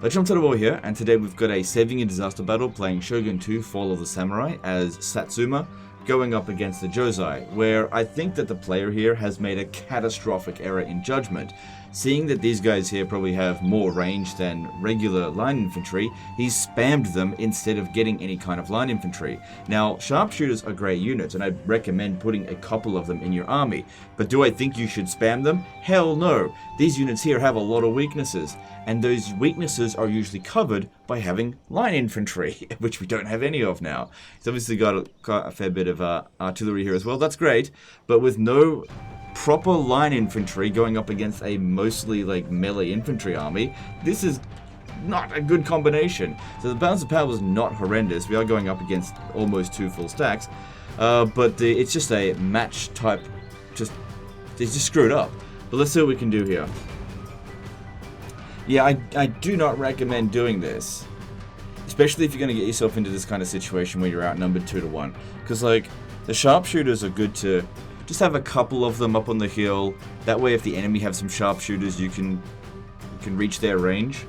Let's jump to the war here, and today we've got a saving and disaster battle playing Shogun 2 Fall of the Samurai as Satsuma going up against the Josei, where I think that the player here has made a catastrophic error in judgment. Seeing that these guys here probably have more range than regular line infantry, he's spammed them instead of getting any kind of line infantry. Now, sharpshooters are great units, and I'd recommend putting a couple of them in your army, but do I think you should spam them? Hell no! These units here have a lot of weaknesses, and those weaknesses are usually covered by having line infantry, which we don't have any of now. He's obviously got a fair bit of artillery here as well, that's great, but with no proper line infantry going up against a mostly like melee infantry army, this is not a good combination. So the balance of power was not horrendous. We are going up against almost 2 full stacks, but it's just a match type, it's just screwed up. But let's see what we can do here. Yeah, I do not recommend doing this, especially if you're going to get yourself into this kind of situation where you're outnumbered 2 to 1, because like the sharpshooters are good to just have a couple of them up on the hill. That way if the enemy have some sharpshooters, you can reach their range.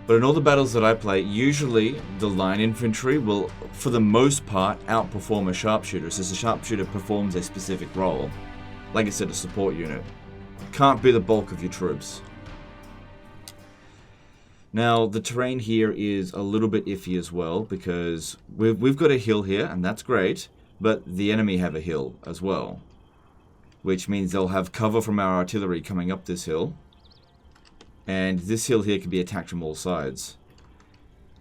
But in all the battles that I play, usually the line infantry will, for the most part, outperform a sharpshooter, since the sharpshooter performs a specific role. Like I said, a support unit. Can't be the bulk of your troops. Now, the terrain here is a little bit iffy as well, because we've got a hill here, and that's great. But the enemy have a hill as well, which means they'll have cover from our artillery coming up this hill, and this hill here can be attacked from all sides.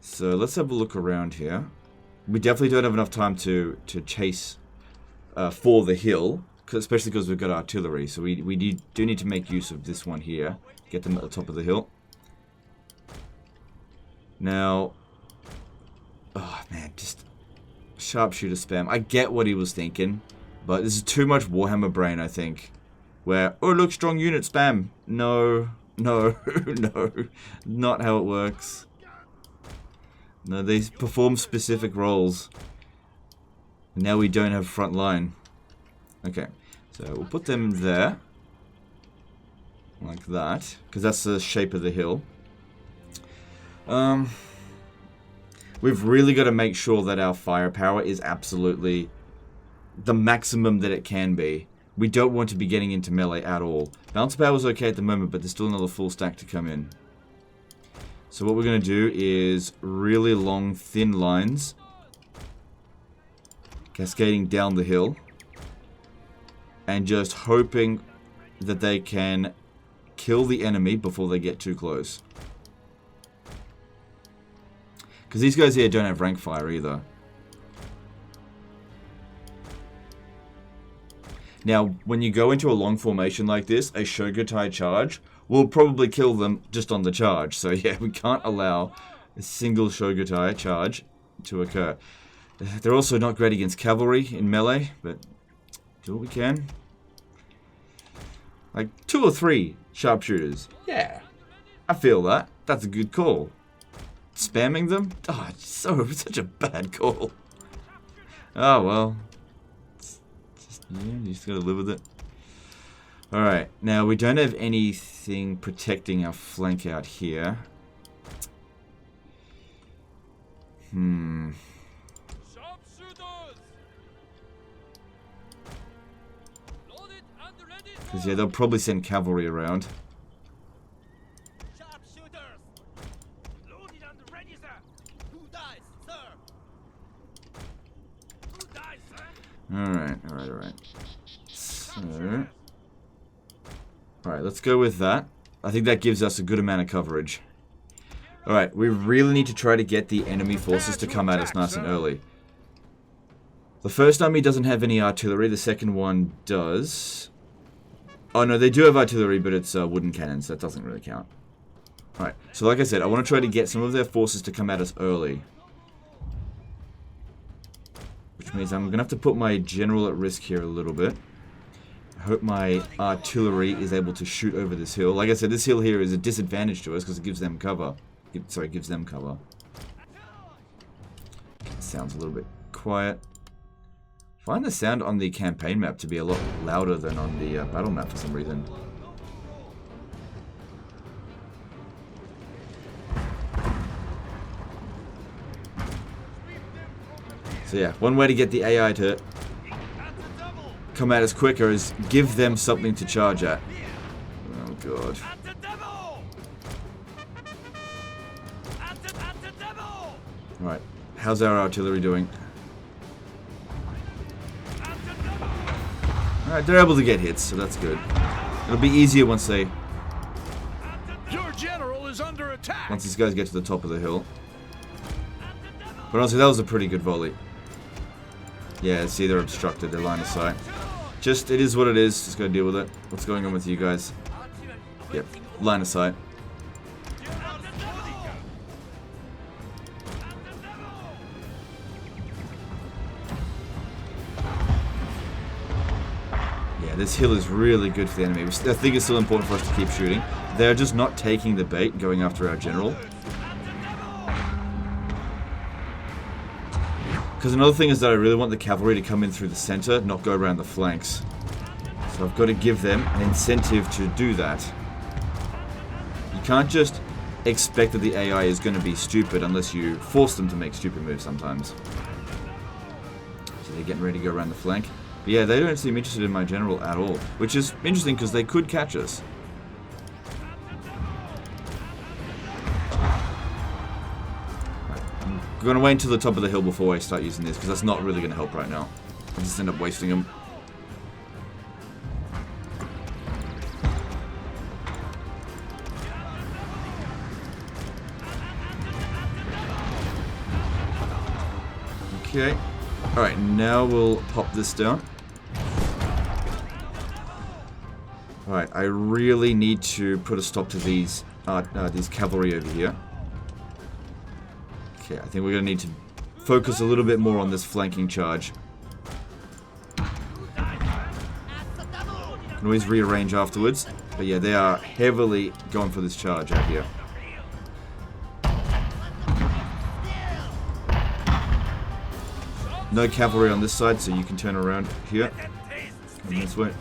So let's have a look around here. We definitely don't have enough time to chase for the hill, especially because we've got artillery, so we do need to make use of this one here, get them at the top of the hill. Now, oh man, just sharpshooter spam. I get what he was thinking, but this is too much Warhammer brain, I think. Where, oh look, strong unit spam. No, no, no. Not how it works. No, they perform specific roles. Now we don't have front line. Okay, so we'll put them there. Like that, because that's the shape of the hill. We've really got to make sure that our firepower is absolutely the maximum that it can be. We don't want to be getting into melee at all. Balance of power is okay at the moment, but there's still another full stack to come in. So what we're going to do is really long, thin lines, cascading down the hill, and just hoping that they can kill the enemy before they get too close. Because these guys here don't have rank fire either. Now, when you go into a long formation like this, a Shogutai charge will probably kill them just on the charge. So yeah, we can't allow a single Shogutai charge to occur. They're also not great against cavalry in melee, but do what we can. Like 2 or 3 sharpshooters. Yeah, I feel that. That's a good call. Spamming them? Oh, it's such a bad call. Oh, well. Yeah, you just gotta live with it. Alright, now we don't have anything protecting our flank out here. Because, yeah, they'll probably send cavalry around. Alright. So, alright, let's go with that. I think that gives us a good amount of coverage. Alright, we really need to try to get the enemy forces to come at us nice and early. The first army doesn't have any artillery, the second one does. Oh no, they do have artillery, but it's wooden cannons, so that doesn't really count. Alright, so like I said, I want to try to get some of their forces to come at us early. Which means I'm going to have to put my general at risk here a little bit. I hope my artillery is able to shoot over this hill. Like I said, this hill here is a disadvantage to us because it gives them cover. Sorry, it gives them cover. Sounds a little bit quiet. I find the sound on the campaign map to be a lot louder than on the battle map for some reason. So yeah, one way to get the AI to come at us quicker is give them something to charge at. Oh god. Right, how's our artillery doing? Alright, they're able to get hits, so that's good. It'll be easier once they... Your general is under attack. Once these guys get to the top of the hill. But honestly, that was a pretty good volley. Yeah, see, they're obstructed, their line of sight. Just, it is what it is, just gotta deal with it. What's going on with you guys? Yep, line of sight. Yeah, this hill is really good for the enemy. I think it's still important for us to keep shooting. They're just not taking the bait, going after our general. Because another thing is that I really want the cavalry to come in through the center, not go around the flanks. So I've got to give them an incentive to do that. You can't just expect that the AI is going to be stupid unless you force them to make stupid moves sometimes. So they're getting ready to go around the flank. But yeah, they don't seem interested in my general at all, which is interesting because they could catch us. I'm going to wait until the top of the hill before I start using this, because that's not really going to help right now. I just end up wasting them. Okay. Alright, now we'll pop this down. Alright, I really need to put a stop to these cavalry over here. Okay, I think we're going to need to focus a little bit more on this flanking charge. Can always rearrange afterwards. But yeah, they are heavily going for this charge out here. No cavalry on this side, so you can turn around here. Come this way.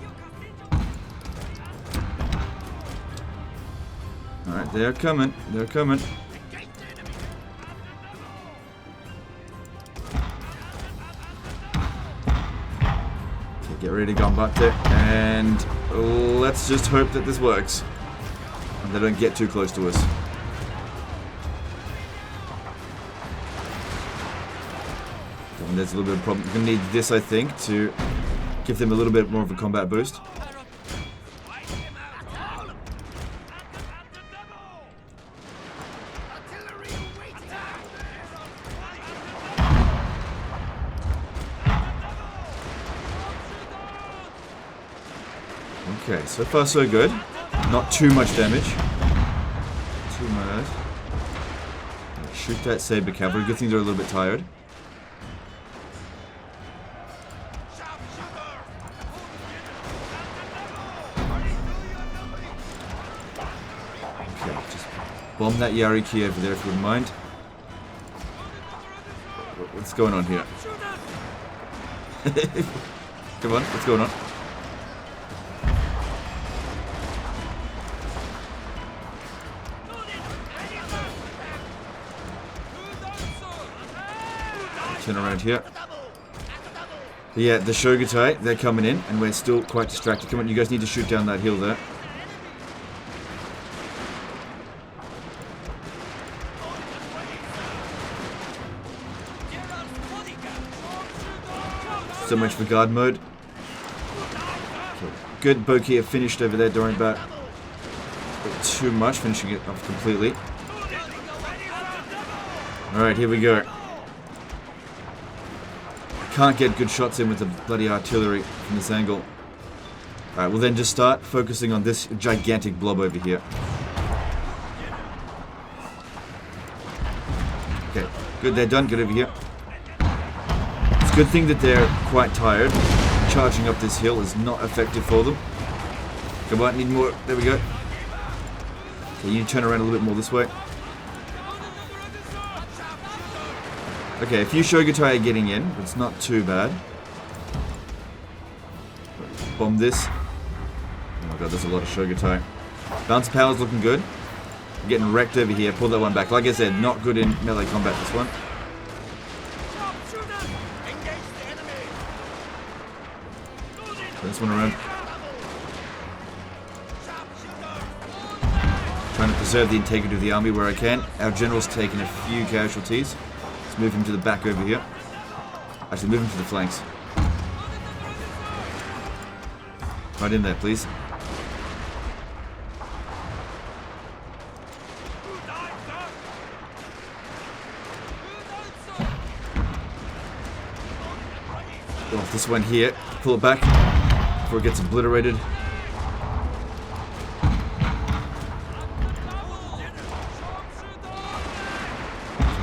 Alright, they're coming. They're coming. Get ready to combate it, and let's just hope that this works. And they don't get too close to us. And there's a little bit of a problem. We're going to need this, I think, to give them a little bit more of a combat boost. Okay, so far so good. Not too much damage. Too much. Shoot that saber cavalry. Good thing they're a little bit tired. Okay, just bomb that Yariki over there if you wouldn't mind. What's going on here? Come on, what's going on? Turn around here. But yeah, the Shogutai, they're coming in, and we're still quite distracted. Come on, you guys need to shoot down that hill there. So much for guard mode. Okay. Good, Bokia finished over there, don't worry about it too much, finishing it off completely. Alright, here we go. Can't get good shots in with the bloody artillery from this angle. Alright, we'll then just start focusing on this gigantic blob over here. Okay, good, they're done. Get over here. It's a good thing that they're quite tired. Charging up this hill is not effective for them. Come on, need more. There we go. Okay, you need to turn around a little bit more this way. Okay, a few Shogutai are getting in, but it's not too bad. Bomb this. Oh my god, there's a lot of Shogutai. Bounce power's looking good. I'm getting wrecked over here. Pull that one back. Like I said, not good in melee combat, this one. Turn this one around. Trying to preserve the integrity of the army where I can. Our general's taken a few casualties. Let's move him to the back over here. Actually, move him to the flanks. Right in there, please. Off this one here. Pull it back before it gets obliterated.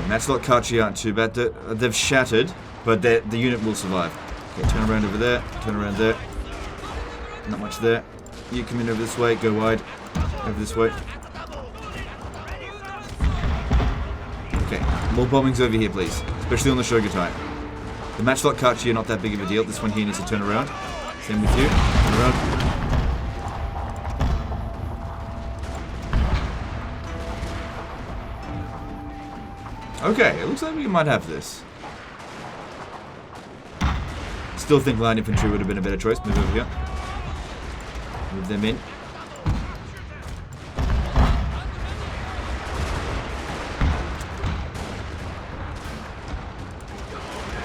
Matchlock Kachi aren't too bad. They've shattered, but the unit will survive. Okay, turn around over there. Turn around there. Not much there. You come in over this way. Go wide. Over this way. Okay, more bombings over here, please. Especially on the Shogutai. The Matchlock Kachi are not that big of a deal. This one here needs to turn around. Same with you. Turn around. Okay, it looks like we might have this. Still think line infantry would have been a better choice. Move over here. Move them in.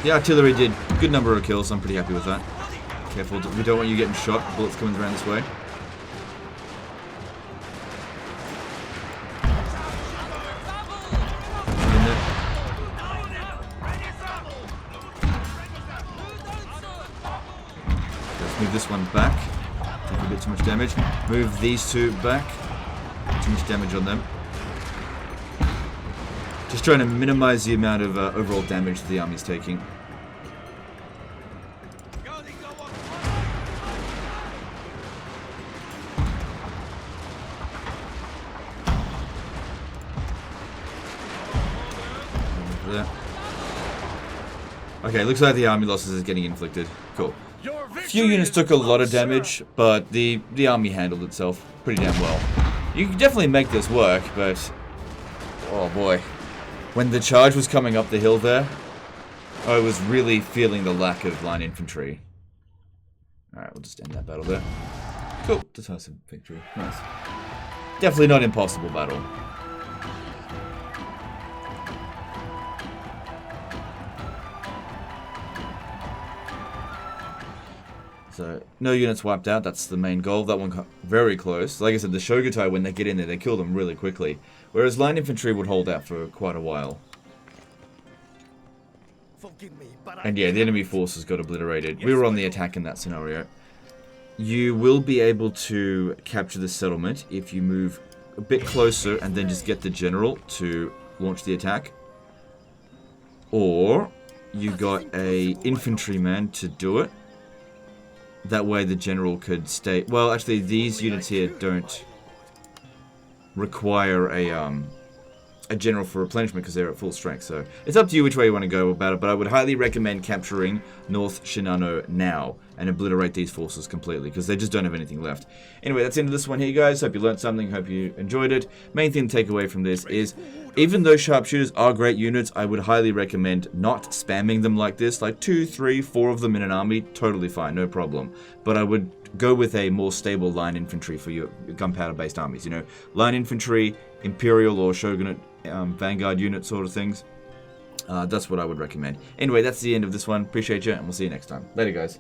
The artillery did a good number of kills, so I'm pretty happy with that. Careful, we don't want you getting shot. Bullets coming around this way. Let's move this one back. Take a bit too much damage. Move these two back. Too much damage on them. Just trying to minimize the amount of overall damage the army's taking. There. Okay, looks like the army losses is getting inflicted. Cool. Few units took a lot of damage, but the army handled itself pretty damn well. You can definitely make this work, but oh boy. When the charge was coming up the hill there, I was really feeling the lack of line infantry. Alright, we'll just end that battle there. Cool. Decisive victory. Nice. Definitely not impossible battle. So, no units wiped out, that's the main goal. That one got very close. Like I said, the Shogutai, when they get in there, they kill them really quickly. Whereas line infantry would hold out for quite a while. And yeah, the enemy forces got obliterated. We were on the attack in that scenario. You will be able to capture the settlement if you move a bit closer and then just get the general to launch the attack. Or you got a infantryman to do it. That way the general could stay... Well, actually, these units here don't require a general for replenishment because they're at full strength. So it's up to you which way you want to go about it, but I would highly recommend capturing North Shinano now and obliterate these forces completely because they just don't have anything left. Anyway, that's the end of this one here, guys. Hope you learned something. Hope you enjoyed it. Main thing to take away from this is, even though Sharpshooters are great units, I would highly recommend not spamming them like this. Like 2, 3, 4 of them in an army, totally fine, no problem. But I would go with a more stable line infantry for your gunpowder-based armies. You know, line infantry, Imperial or Shogunate Vanguard unit sort of things. That's what I would recommend. Anyway, that's the end of this one. Appreciate you, and we'll see you next time. Later, guys.